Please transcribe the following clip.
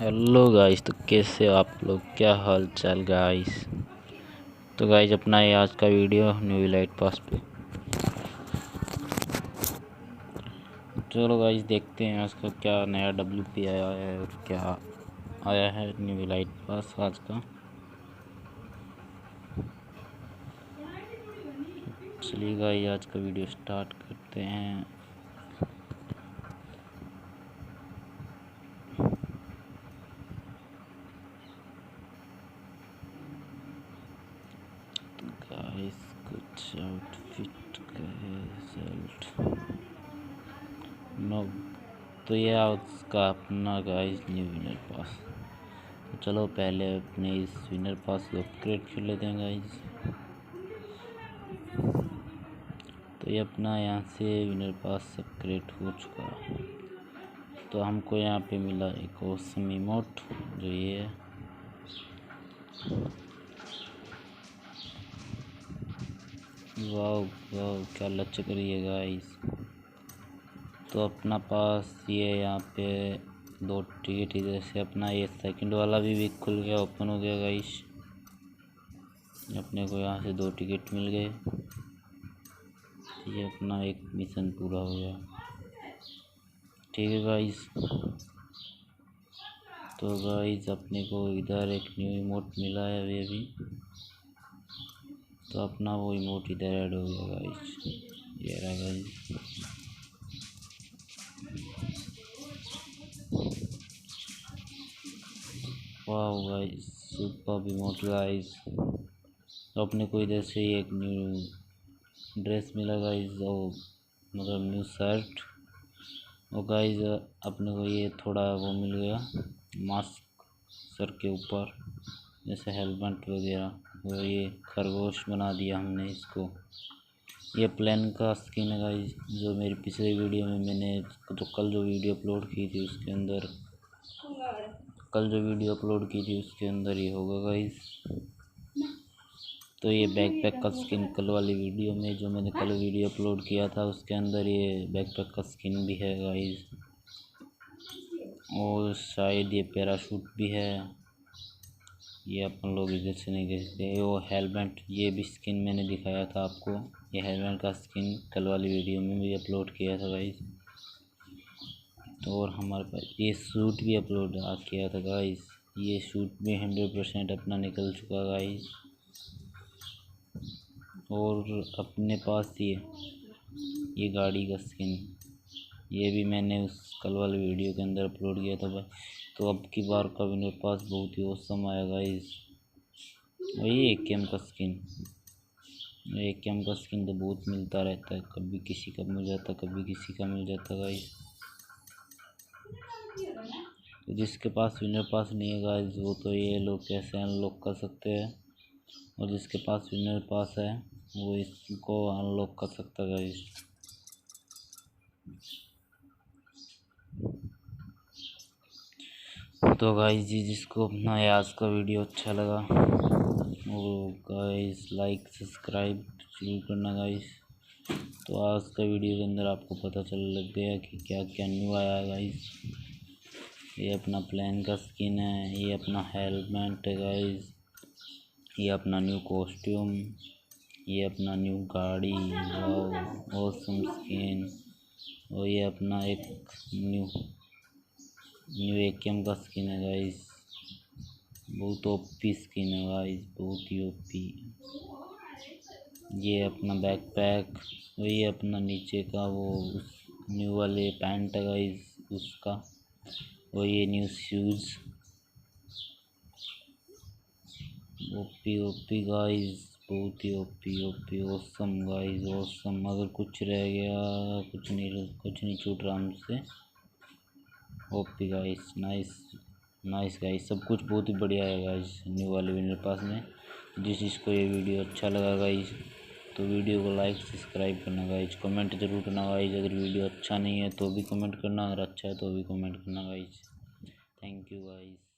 Hello guys, तो कैसे हो आप लोग? क्या हाल चाल गाइस? तो गाइस अपना ये आज का वीडियो न्यू लाइट पास पे। चलो गाइस देखते हैं आज का क्या नया WP आया है और क्या आया है न्यू लाइट पास आज का। चलिए गाइस आज का वीडियो स्टार्ट करते हैं। गाइस कुछ आउटफिट का रिजल्ट नो, तो ये उसका अपना गाइस न्यू विनर पास। तो चलो पहले अपने इस विनर पास को अपग्रेड कर लेते हैं गाइस। तो ये अपना यहाँ से विनर पास अपग्रेड हो चुका। तो हमको यहाँ पे मिला एक ऑसम इमोट जो ये है। वाव वाव क्या लचक रही है गाइस। तो अपना पास ये यहाँ पे 2 टिकट इधर से अपना ये सेकंड वाला भी खुल गया, ओपन हो गया गाइस। अपने को यहाँ से 2 टिकट मिल गए। ये अपना एक मिशन पूरा हो गया। ठीक है गाइस। तो गाइस अपने को इधर एक न्यू इमोट मिला है अभी। तो अपना वो इमोट इधर ऐड हो गया गाइस। ये रहा गाइस। वाह गाइस सुपर इमोट गाइस। तो अपने को इधर से एक न्यू ड्रेस मिला गाइस, और मतलब न्यू शर्ट। और गाइस अपने को ये थोड़ा वो मिल गया मास्क सर के ऊपर, जैसे हेलमेट वगैरह। वो ये खरगोश बना दिया हमने इसको। ये प्लेन का स्किन है गाइस, जो मेरी पिछले वीडियो में मैंने तो कल जो वीडियो अपलोड की थी उसके अंदर ये होगा गाइस। तो ये बैकपैक का स्किन कल वाली वीडियो में जो मैंने कल वीडियो अपलोड किया था उसके अंदर ये बैकपैक का स्किन भी है गाइस। और शायद ये पैराशूट भी है। ये अपन लोग इधर से नहीं देख सकते। वो हेलमेट, ये भी स्किन मैंने दिखाया था आपको। ये हेलमेट का स्किन कल वाली वीडियो में भी अपलोड किया था गाइस। तो और हमारे पास ये सूट भी अपलोड किया था गाइस। ये सूट भी 100% अपना निकल चुका गाइस। और अपने पास ये गाड़ी का स्किन, ये भी मैंने उस कल वाले वीडियो के अंदर अपलोड किया था भाई। तो अब की बार का विनर पास बहुत ही औसम आया गाइस। वही AKM का स्किन, AKM का स्किन तो बहुत मिलता रहता है, कभी किसी का मिल जाता कभी किसी का मिल जाता गाइस। तो जिसके पास विनर पास नहीं है गाइस वो तो ये लोग कैसे अनलॉक कर सकते हैं, और जिसके पास विनर पास है वो इसको अनलॉक कर सकता है गाइस। तो गाइस जी जिसको अपना आज का वीडियो अच्छा लगा वो गाइस लाइक सब्सक्राइब जरूर करना गाइस। तो आज का वीडियो के अंदर आपको पता चल लग गया कि क्या क्या न्यू आया है गाइस। ये अपना प्लेन का स्किन है, ये अपना हेलमेट है गाइस, ये अपना न्यू कॉस्ट्यूम, ये अपना न्यू गाड़ी, वाव ऑसम स्किन। और ये अपना एक न्यू AKM का स्किन है गाइस। बहुत OP स्किन है गाइस, बहुत ही OP। ये अपना बैकपैक, और ये अपना नीचे का वो उस न्यू वाले पैंट है गाइस उसका। और ये न्यू शूज़, OP गाइस, बहुत ही OP ऑसम गाइस ऑसम। अगर कुछ रह गया, कुछ नहीं छूट रहा हमसे। OP गाइस, नाइस गाइस, सब कुछ बहुत ही बढ़िया है गाइस न्यू वाले विनर पास में। जिसको ये वीडियो अच्छा लगा गाइस तो वीडियो को लाइक सब्सक्राइब करना गाइस, कमेंट जरूर करना गाइस। अगर वीडियो अच्छा नहीं है तो भी कमेंट करना, अगर अच्छा है तो भी कमेंट करना गाइस। Thank you guys.